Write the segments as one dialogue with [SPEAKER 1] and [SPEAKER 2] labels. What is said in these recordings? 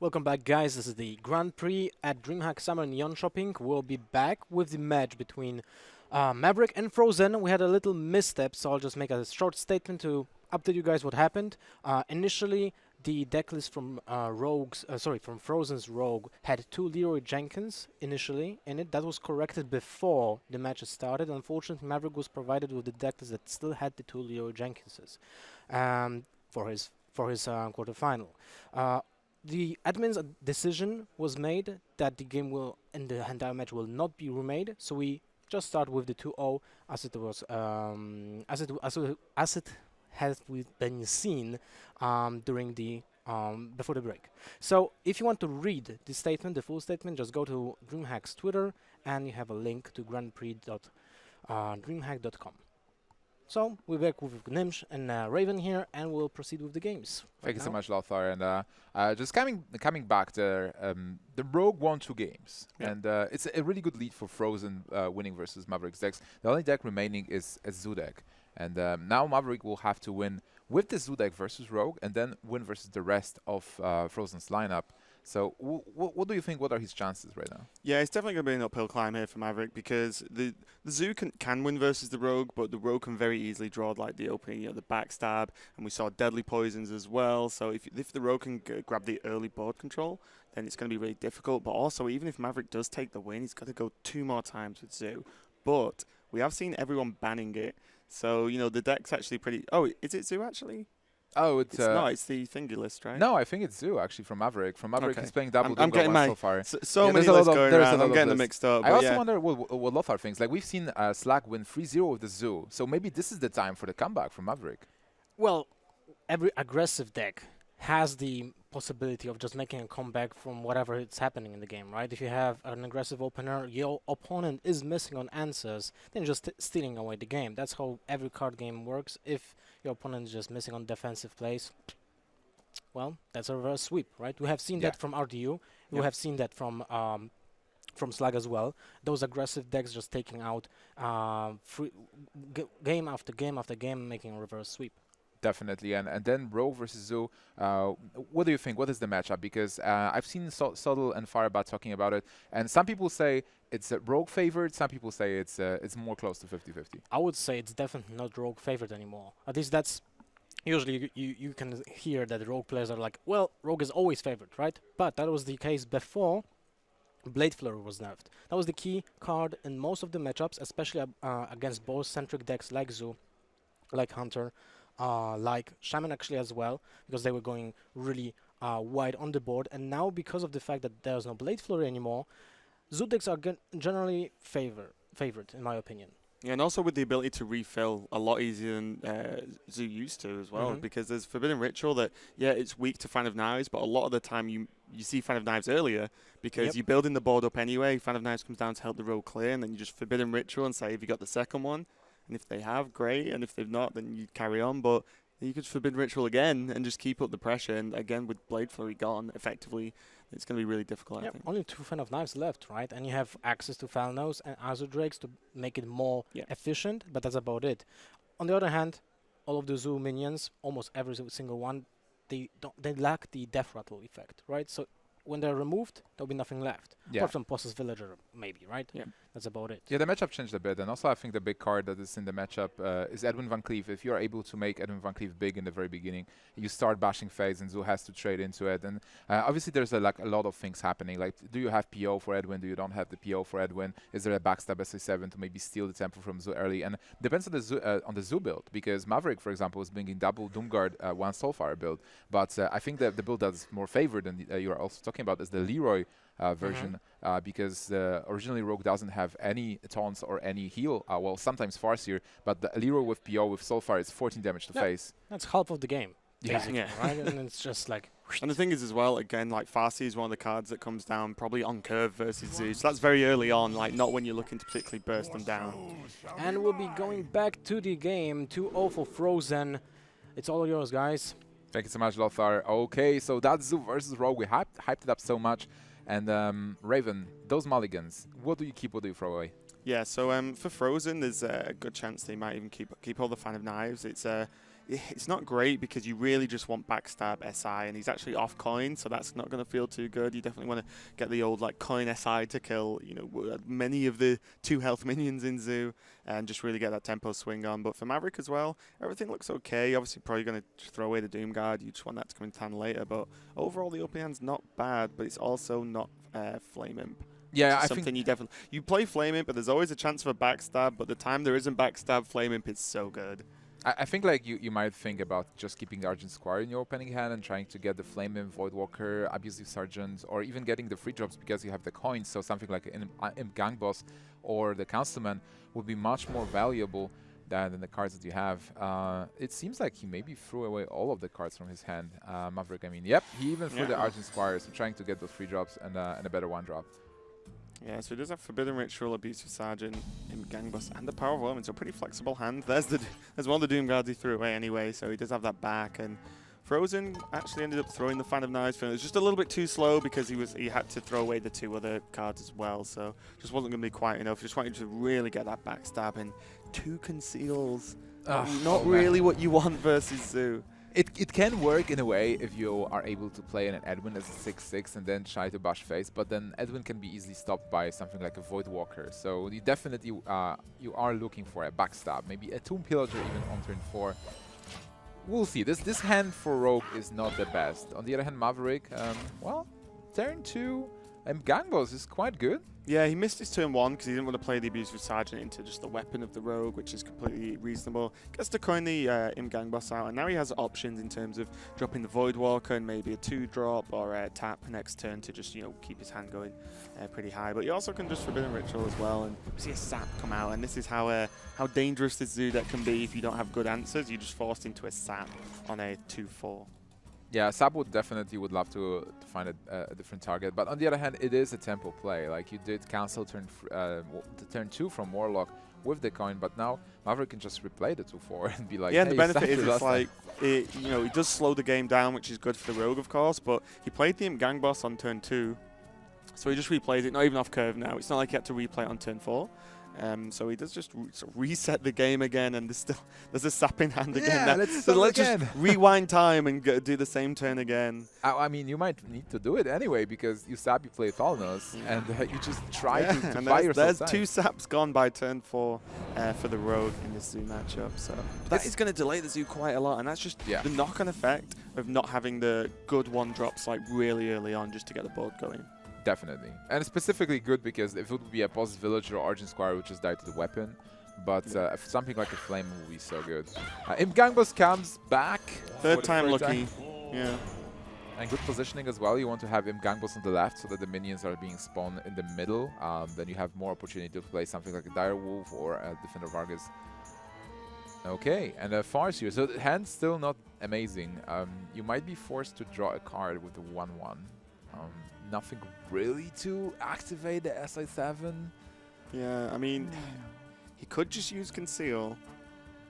[SPEAKER 1] Welcome back, guys. This is the Grand Prix at DreamHack Summer Neon Shopping. We'll be back with the match between Maverick and Fr0zen. We had a little misstep, so I'll just make a short statement to update you guys what happened. Initially, the decklist from from Fr0zen's Rogue had 2 Leroy Jenkins initially in it. That was corrected before the match started. Unfortunately, Maverick was provided with the decklist that still had the 2 Leroy Jenkinses for his quarterfinal. The admin's decision was made that the game will, and the entire match will not be remade. So we just start with the 2-0 as it was, as it has been seen during the before the break. So if you want to read the statement, the full statement, just go to DreamHack's Twitter, and you have a link to grand-prix.dreamhack.com. So we're back with Nimsh and Raven here, and we'll proceed with the games.
[SPEAKER 2] Thank you so much, Lothar. And just coming back there, the Rogue won 2 games, and it's a really good lead for Fr0zen winning versus Maverick's decks. The only deck remaining is a Zoo deck, and now Maverick will have to win with the Zoo deck versus Rogue, and then win versus the rest of Fr0zen's lineup. So what do you think? What are his chances right now?
[SPEAKER 3] Yeah, it's definitely going to be an uphill climb here for Maverick because the Zoo can win versus the Rogue, but the Rogue can very easily draw like the opening, the backstab, and we saw deadly poisons as well. So if the Rogue can grab the early board control, then it's going to be really difficult. But also, even if Maverick does take the win, he's got to go 2 more times with Zoo. But we have seen everyone banning it. So, the deck's actually pretty... Oh, is it Zoo actually?
[SPEAKER 2] Oh,
[SPEAKER 3] it's not. It's the thingy list, right?
[SPEAKER 2] No, I think it's Zoo actually from Maverick. From Maverick, he's playing double.
[SPEAKER 3] I'm getting
[SPEAKER 2] so far.
[SPEAKER 3] So many lists going around. I'm getting them mixed up.
[SPEAKER 2] I also wonder what Lothar thinks. Like we've seen Slack win 3-0 with the Zoo, so maybe this is the time for the comeback from Maverick.
[SPEAKER 1] Well, every aggressive deck has the possibility of just making a comeback from whatever is happening in the game, right? If you have an aggressive opener, your opponent is missing on answers, then you're just stealing away the game. That's how every card game works. If your opponent is just missing on defensive plays, well, that's a reverse sweep, right? We have seen that from RDU. We have seen that from Slag as well. Those aggressive decks just taking out game after game after game, making a reverse sweep.
[SPEAKER 2] Definitely, and then Rogue versus Zoo. What do you think? What is the matchup? Because I've seen Subtle and Firebat talking about it, and some people say it's a Rogue favored. Some people say it's more close to 50-50.
[SPEAKER 1] I would say it's definitely not Rogue favored anymore. At least that's usually you can hear that Rogue players are like, well, Rogue is always favored, right? But that was the case before Blade Flurry was nerfed. That was the key card in most of the matchups, especially against boss-centric decks like Zoo, like Hunter. Like Shaman actually as well, because they were going really wide on the board. And now, because of the fact that there's no Blade Flurry anymore, Zoo decks are generally favored, in my opinion.
[SPEAKER 3] Yeah, and also with the ability to refill a lot easier than Zoo used to as well, because there's Forbidden Ritual that, it's weak to Fan of Knives, but a lot of the time you see Fan of Knives earlier because you're building the board up anyway. Fan of Knives comes down to help the Rogue clear, and then you just Forbidden Ritual and say, have you got the second one? And if they have, great. And if they've not, then you carry on. But you could Forbidden Ritual again and just keep up the pressure. And again, with Blade Flurry gone, effectively, it's going to be really difficult, I think.
[SPEAKER 1] Only 2 Fan of Knives left, right? And you have access to Falnos and Azure Drakes to make it more efficient, but that's about it. On the other hand, all of the Zoo minions, almost every single one, they lack the Death Rattle effect, right? So when they're removed, there'll be nothing left. Apart from Possess Villager, maybe, right? Yeah. That's about it.
[SPEAKER 2] Yeah, the matchup changed a bit. And also, I think the big card that is in the matchup is Edwin Van Cleef. If you're able to make Edwin Van Cleef big in the very beginning, you start bashing phase, and Zoo has to trade into it. And obviously, there's a lot of things happening. Like, do you have PO for Edwin? Do you don't have the PO for Edwin? Is there a backstab SA7 to maybe steal the tempo from Zoo early? And depends on the Zoo build, because Maverick, for example, is bringing double Doomguard, 1 Soulfire build. But I think that the build that's more favored, and you are also talking about, is the Leroy version, because originally Rogue doesn't have any taunts or any heal. Well, sometimes Farseer, but the Leroy with PO with Soulfire is 14 damage to face.
[SPEAKER 1] That's half of the game, basically, right? And it's just like...
[SPEAKER 3] And the thing is as well, again, like Farseer is one of the cards that comes down probably on curve versus Zoo. So that's very early on, like not when you're looking to particularly burst them down.
[SPEAKER 1] And we'll be going back to the game, 2-0 for Fr0zen. It's all yours, guys.
[SPEAKER 2] Thank you so much, Lothar. Okay, so that's Zoo versus Rogue. We hyped it up so much. And Raven, those mulligans, what do you keep, what do you throw away?
[SPEAKER 3] Yeah, so for Fr0zen, there's a good chance they might even keep all the Fan of Knives. It's it's not great because you really just want backstab SI, and he's actually off coin, so that's not going to feel too good. You definitely want to get the old like coin SI to kill, you know, many of the 2 health minions in Zoo, and just really get that tempo swing on. But for Maverick as well, everything looks okay. Obviously, probably going to throw away the Doom Guard. You just want that to come in tan later. But overall, the opening hand's not bad, but it's also not Flame Imp.
[SPEAKER 2] Yeah, I
[SPEAKER 3] something
[SPEAKER 2] think
[SPEAKER 3] you definitely play Flame Imp, but there's always a chance for a backstab. But the time there isn't backstab, Flame Imp is so good.
[SPEAKER 2] I think like you might think about just keeping the Argent Squire in your opening hand and trying to get the Flame Imp, Voidwalker, Abusive Sergeant, or even getting the free drops because you have the coins. So something like an Imp Gang Boss or the Councilman would be much more valuable than the cards that you have. It seems like he maybe threw away all of the cards from his hand. Maverick, I mean, yep, he even threw the Argent Squire, so trying to get those free drops and a better 1-drop.
[SPEAKER 3] Yeah, so he does have Forbidden Ritual, Abusive Sergeant, Imp Gang Boss, and the Power of Omen. So a pretty flexible hand. There's one of the Doom Guards he threw away anyway, so he does have that back. And Fr0zen actually ended up throwing the Fan of Knives. It was just a little bit too slow because he had to throw away the 2 other cards as well. So just wasn't going to be quite enough. Just wanted to really get that backstab, and 2 conceals. Not really what you want versus Zoo.
[SPEAKER 2] It can work in a way if you are able to play an Edwin as a 6/6 and then try to bash face, but then Edwin can be easily stopped by something like a Voidwalker. So you definitely you are looking for a backstab, maybe a Tomb Pillager even on turn 4. We'll see. This hand for Rogue is not the best. On the other hand, Maverick, well, turn 2 Gang Boss is quite good.
[SPEAKER 3] Yeah, he missed his turn 1 because he didn't want to play the Abusive Sergeant into just the weapon of the Rogue, which is completely reasonable. Gets to coin the Imp Gang Boss out, and now he has options in terms of dropping the Voidwalker and maybe a 2-drop or a tap next turn to just, you know, keep his hand going pretty high. But you also can just Forbidden Ritual as well, and see a sap come out, and this is how dangerous this Zoo deck can be if you don't have good answers. You're just forced into a sap on a 2/4.
[SPEAKER 2] Yeah, Sab would definitely love to find a different target, but on the other hand, it is a tempo play. Like you did cancel turn 2 from Warlock with the coin, but now Maverick can just replay the 2/4 and be like,
[SPEAKER 3] yeah,
[SPEAKER 2] hey,
[SPEAKER 3] the benefit is it's like it does slow the game down, which is good for the Rogue, of course. But he played the Imp Gang Boss on turn 2, so he just replays it, not even off curve now. It's not like he had to replay it on turn 4. So he does just reset the game again, and there's a sap in hand again.
[SPEAKER 2] Yeah,
[SPEAKER 3] let's just rewind time and do the same turn again.
[SPEAKER 2] I mean, you might need to do it anyway because you sap, you play Thalnos, and you just try to buy yourself
[SPEAKER 3] There's 2 saps gone by turn 4 for the Rogue in this Zoo matchup. So that is going to delay the Zoo quite a lot, and that's just the knock-on effect of not having the good 1-drops like really early on just to get the board going.
[SPEAKER 2] Definitely. And specifically good because if it would be a Boss Villager or Argent Squire, which just died to the weapon, but something like a Flame would be so good. Imp Gang Boss comes back.
[SPEAKER 3] Third time lucky. Yeah.
[SPEAKER 2] And good positioning as well. You want to have Imp Gang Boss on the left so that the minions are being spawned in the middle. Then you have more opportunity to play something like a Dire Wolf or a Defender Vargas. Okay, and a Farce here. So the hand's still not amazing. You might be forced to draw a card with the 1/1. Nothing really to activate the SI7.
[SPEAKER 3] Yeah, I mean, he could just use Conceal.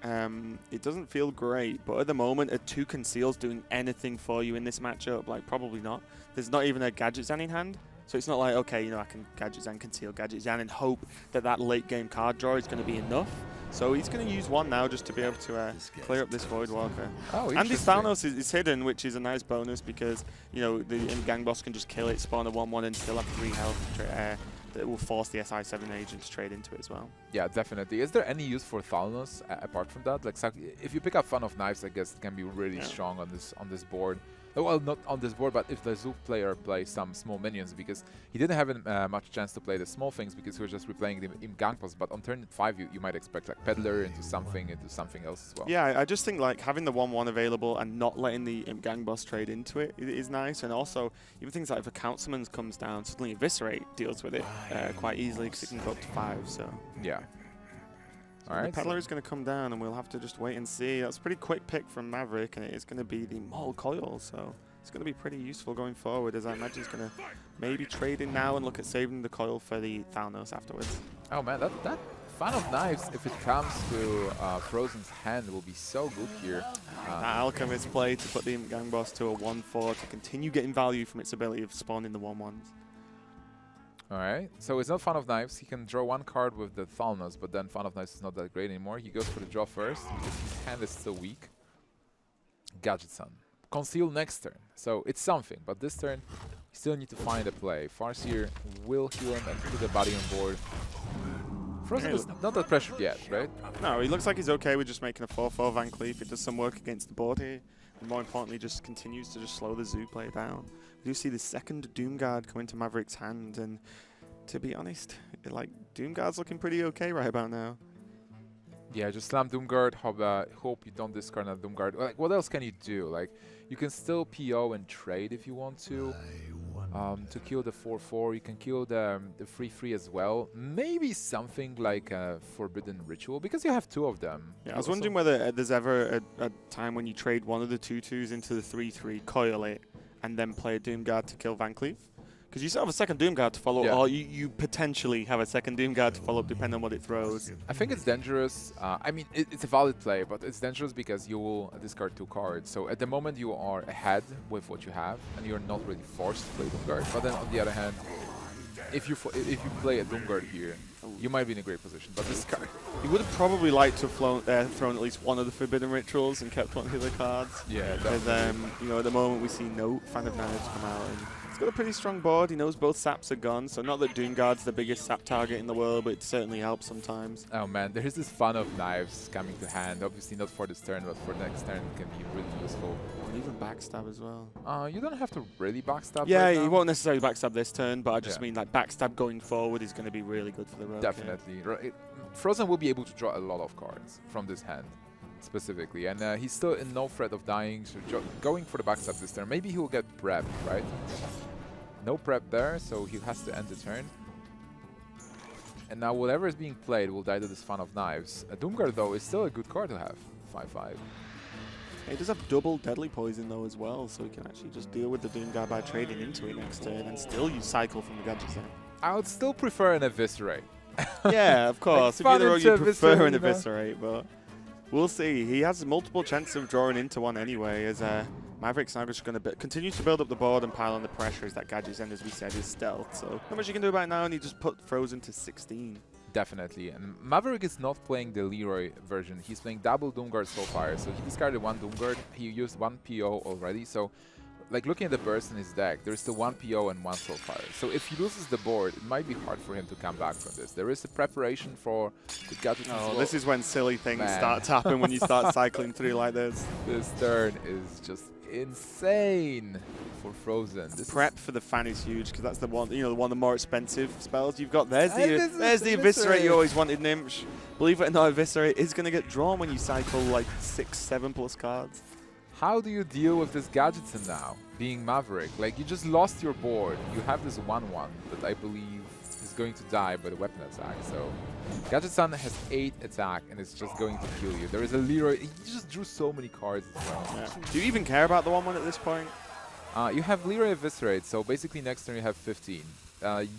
[SPEAKER 3] It doesn't feel great, but at the moment, are 2 Conceals doing anything for you in this matchup? Like, probably not. There's not even a Gadget Zan in hand, so it's not like, okay, you know, I can Gadget Zan, Conceal, Gadget Zan, and hope that late game card draw is going to be enough. So he's going to use 1 now just to be able to clear up this Voidwalker.
[SPEAKER 2] Oh,
[SPEAKER 3] and this Thalnos is hidden, which is a nice bonus because, you know, the Imp Gang Boss can just kill it, spawn a 1/1 and still have 3 health that will force the SI7 agent to trade into it as well.
[SPEAKER 2] Yeah, definitely. Is there any use for Thalnos apart from that? Like, if you pick up Fan of Knives, I guess it can be really strong on this board. Well, not on this board, but if the Zook player plays some small minions, because he didn't have much chance to play the small things because he was just replaying the Imp Gang Boss. But on turn 5, you might expect like Peddler into something else as well.
[SPEAKER 3] Yeah, I just think like having the 1/1 available and not letting the Imp Gang Boss trade into it is nice. And also, even things like if a Councilman comes down, suddenly Eviscerate deals with it quite easily because it can go up to 5. So
[SPEAKER 2] yeah.
[SPEAKER 3] All right, the Peddler is going to come down, and we'll have to just wait and see. That's a pretty quick pick from Maverick, and it is going to be the Maul Coil, so it's going to be pretty useful going forward, as I imagine he's going to maybe trade in now and look at saving the coil for the Thalnos afterwards.
[SPEAKER 2] Oh man, that Fan of Knives, if it comes to Fr0zen's hand, will be so good here.
[SPEAKER 3] That Alchemist play to put the Gang Boss to a 1/4 to continue getting value from its ability of spawning the 1/1s.
[SPEAKER 2] Alright, so it's not Fan of Knives. He can draw 1 card with the Thalnos, but then Fan of Knives is not that great anymore. He goes for the draw first because his hand is still weak. Gadget Sun. Conceal next turn. So it's something, but this turn, you still need to find a play. Farseer will heal him and put the body on board. Fr0zen is not that pressured yet, right?
[SPEAKER 3] No, he looks like he's okay with just making a 4-4 Van Cleef. It does some work against the board here. And more importantly, just continues to just slow the Zoo play down. We do see the second Doomguard come into Maverick's hand, and to be honest, like, Doomguard's looking pretty okay right about now.
[SPEAKER 2] Yeah, just slam Doomguard. Hope you don't discard a Doomguard. Like, what else can you do? Like, you can still PO and trade if you want to kill the 4-4. You can kill the 3-3 as well. Maybe something like a Forbidden Ritual, because you have two of them.
[SPEAKER 3] Yeah, I was wondering whether there's ever a time when you trade one of the 2-2s into the 3-3, coil it, and then play a Doomguard to kill Van Cleef. Because you still have a second Doomguard to follow, or you potentially have a second Doomguard to follow up depending on what it throws.
[SPEAKER 2] I think it's dangerous. I mean, it's a valid play, but it's dangerous because you will discard two cards. So at the moment you are ahead with what you have, and you're not really forced to play Doomguard. But then on the other hand, if you play a Doomguard here, you might be in a great position. But this card,
[SPEAKER 3] he would have probably liked to have thrown at least one of the Forbidden Rituals and kept one of the other cards.
[SPEAKER 2] Yeah,
[SPEAKER 3] because you know, at the moment we see no Fan of Knives come out. And he's got a pretty strong board. He knows both saps are gone, so not that Doomguard's the biggest sap target in the world, but it certainly helps sometimes.
[SPEAKER 2] oh man, there is this Fan of Knives coming to hand. Obviously not for this turn, but for next turn it can be really useful.
[SPEAKER 3] And even backstab as well.
[SPEAKER 2] You don't have to really backstab.
[SPEAKER 3] Yeah,
[SPEAKER 2] right
[SPEAKER 3] he
[SPEAKER 2] now.
[SPEAKER 3] won't necessarily backstab this turn, but I just mean like backstab going forward is going to be really good for the rogue.
[SPEAKER 2] Definitely. Fr0zen will be able to draw a lot of cards from this hand, specifically. And he's still in no threat of dying, so going for the backstab this turn. Maybe he will get prep, right? No prep there, so he has to end the turn. And now whatever is being played will die to this Fan of Knives. A Doomguard, though, is still a good card to have. 5-5.
[SPEAKER 3] He does have double Deadly Poison, though, as well, so he can actually just deal with the Doomguard by trading into it next turn and still use Cycle from the Gadget set.
[SPEAKER 2] I would still prefer an Eviscerate.
[SPEAKER 3] Yeah, of course.
[SPEAKER 2] Like
[SPEAKER 3] if you're the rogue, you prefer an
[SPEAKER 2] Eviscerate,
[SPEAKER 3] Eviscerate, but we'll see. He has multiple chances of drawing into one anyway, as Maverick's now just going to continue to build up the board and pile on the pressure, as that Gadget's end, as we said, is stealth. So not much you can do about it now, and he just put Fr0zen to 16.
[SPEAKER 2] Definitely. And Maverick is not playing the Leroy version. He's playing double Doomguard Soulfire. So he discarded one Doomguard. He used one PO already. So, like, looking at the burst in his deck, there's still one PO and one Soulfire. So if he loses the board, it might be hard for him to come back from this. There is a preparation for the Gadget.
[SPEAKER 3] Oh, this is when silly things start to happen when you start cycling through like this.
[SPEAKER 2] This turn is just insane for Fr0zen. This
[SPEAKER 3] prep for the Fan is huge, because that's the one, you know, one of the more expensive spells you've got. There's the Eviscerate you always wanted, Nimsh. Believe it or not, Eviscerate is going to get drawn when you cycle like 6-7 plus cards.
[SPEAKER 2] How do you deal with this Gadgeton now, being Maverick? Like, you just lost your board. You have this 1-1 that I believe is going to die by the weapon attack. So Gadgeton has 8 attack and it's just going to kill you. There is a Leroy. He just drew so many cards as well.
[SPEAKER 3] Yeah. Do you even care about the 1-1 at this point?
[SPEAKER 2] You have Leroy Eviscerate, so basically next turn you have 15.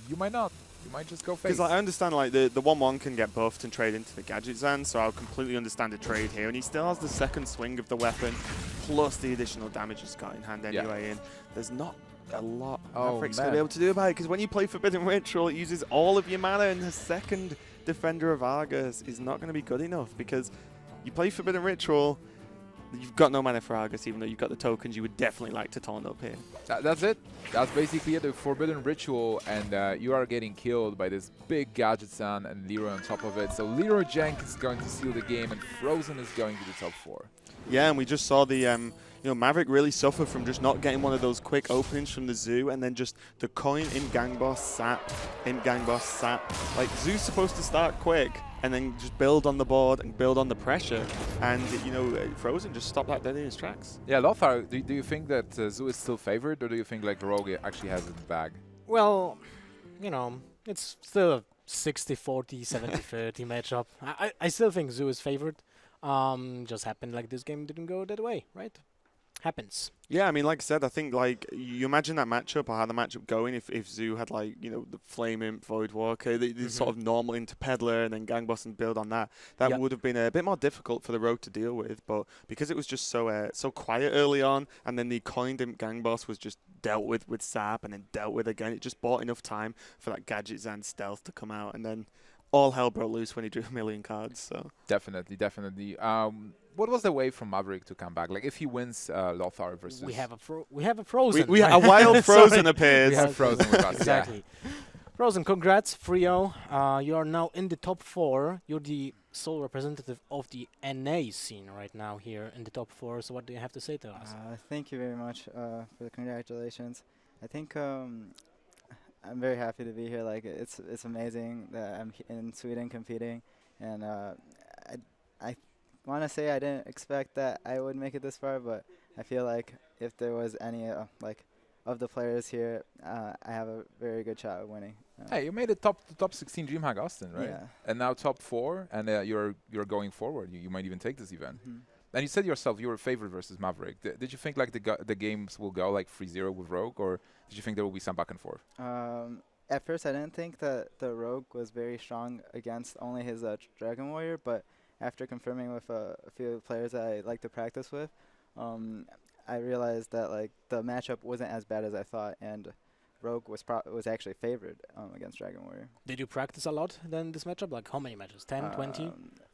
[SPEAKER 2] You might not. You might just go face.
[SPEAKER 3] Because I understand, like, the 1-1 can get buffed and trade into the Gadget Zan, so I'll completely understand the trade here. And he still has the second swing of the weapon, plus the additional damage he's got in hand anyway. And there's not a lot Maverick's going to be able to do about it, because when you play Forbidden Ritual, it uses all of your mana, and the second Defender of Argus is not going to be good enough, because you play Forbidden Ritual, you've got no mana for Argus, even though you've got the tokens. You would definitely like to taunt up here.
[SPEAKER 2] That's it. That's basically it. The Forbidden Ritual, and you are getting killed by this big Gadget-san and Leroy on top of it. So Leroy Jank is going to seal the game, and Fr0zen is going to the top 4. Yeah,
[SPEAKER 3] and we just saw the you know, Maverick really suffer from just not getting one of those quick openings from the Zoo, and then just the coin in Gang Boss sap, Like, Zoo's supposed to start quick and then just build on the board and build on the pressure, and you know, Fr0zen just stopped that dead in his tracks.
[SPEAKER 2] Yeah, Lothar, do you think that Zoo is still favored, or do you think like Rogue actually has it in the bag?
[SPEAKER 1] Well, you know, it's still a 60-40, 70-30 matchup. I still think Zoo is favored. Just happened like this game didn't go that way, right? Happens.
[SPEAKER 3] Yeah, I mean, like I said, I think, like, you imagine that matchup, or how the matchup going if Zoo had, like, you know, the Flame Imp, Void Walker, the sort of normal into Peddler, and then Gang Boss and build on that. That would have been a bit more difficult for the Rogue to deal with, but because it was just so so quiet early on, and then the coined Imp Gang Boss was just dealt with Sap, and then dealt with again, it just bought enough time for that Gadget Zan stealth to come out, and then all hell broke loose when he drew a million cards. So
[SPEAKER 2] Definitely, definitely. What was the way from Maverick to come back? Like, if he wins Lothar versus...
[SPEAKER 1] We have a Fr0zen.
[SPEAKER 3] we a wild Fr0zen appears.
[SPEAKER 2] We have Fr0zen with us,
[SPEAKER 1] Exactly. Fr0zen, congrats, Fr0. You are now in the top 4. You're the sole representative of the NA scene right now here in the top 4. So what do you have to say to us?
[SPEAKER 4] Thank you very much for the congratulations. I think I'm very happy to be here. Like it's amazing that I'm in Sweden competing, and I want to say I didn't expect that I would make it this far, but I feel like if there was any of the players here, I have a very good shot of winning.
[SPEAKER 2] Hey, you made it top 16 DreamHack Austin, right?
[SPEAKER 4] Yeah.
[SPEAKER 2] And now top 4, and you're going forward. You might even take this event.
[SPEAKER 4] Mhm.
[SPEAKER 2] And you said yourself you were favored versus Maverick. Did you think like the games will go like 3-0 with Rogue, or did you think there will be some back and forth?
[SPEAKER 4] At first, I didn't think that the Rogue was very strong against only his Dragon Warrior, but after confirming with a few players that I like to practice with, I realized that like the matchup wasn't as bad as I thought, and Rogue was actually favored against Dragon Warrior.
[SPEAKER 1] Did you practice a lot then this matchup? Like how many matches? 10, 20?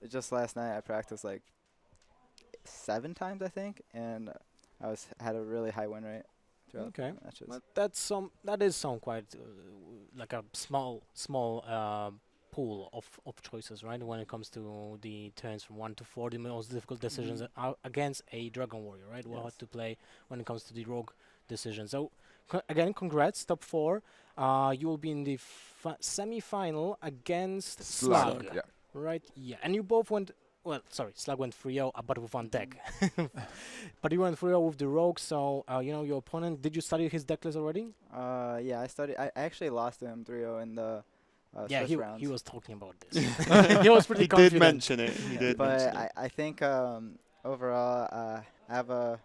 [SPEAKER 4] Just last night, I practiced like 7 times, I think, and I had a really high win rate throughout
[SPEAKER 1] Okay.
[SPEAKER 4] the matches.
[SPEAKER 1] But that is some quite like a small pool of choices, right? When it comes to the turns from 1 to 4, the most difficult decisions are against a Dragon Warrior, right? We'll have to play when it comes to the Rogue decision. So again, congrats, top 4. You will be in the semi-final against Slug,
[SPEAKER 2] Yeah.
[SPEAKER 1] right? Yeah, and you both went. Well, sorry, Slug went 3-0, but with one deck. But you went 3-0 with the Rogue, so you know your opponent. Did you study his deck list already?
[SPEAKER 4] Yeah, I studied. I actually lost to him 3-0 in the
[SPEAKER 1] Yeah,
[SPEAKER 4] Swiss rounds.
[SPEAKER 1] he was talking about this. He was pretty
[SPEAKER 3] He
[SPEAKER 1] confident.
[SPEAKER 3] did mention it. He did mention
[SPEAKER 4] But
[SPEAKER 3] it.
[SPEAKER 4] I think overall, I have a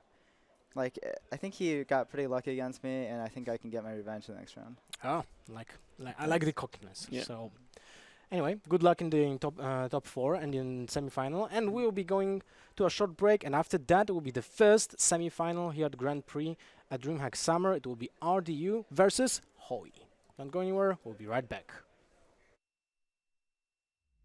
[SPEAKER 4] I think he got pretty lucky against me, and I think I can get my revenge the next round.
[SPEAKER 1] Oh, I like the cockiness.
[SPEAKER 3] Yeah.
[SPEAKER 1] So anyway, good luck in the top 4 and in semi-final. And we will be going to a short break, and after that it will be the first semi-final here at Grand Prix at DreamHack Summer. It will be RDU versus Hoi. Don't go anywhere. We'll be right back.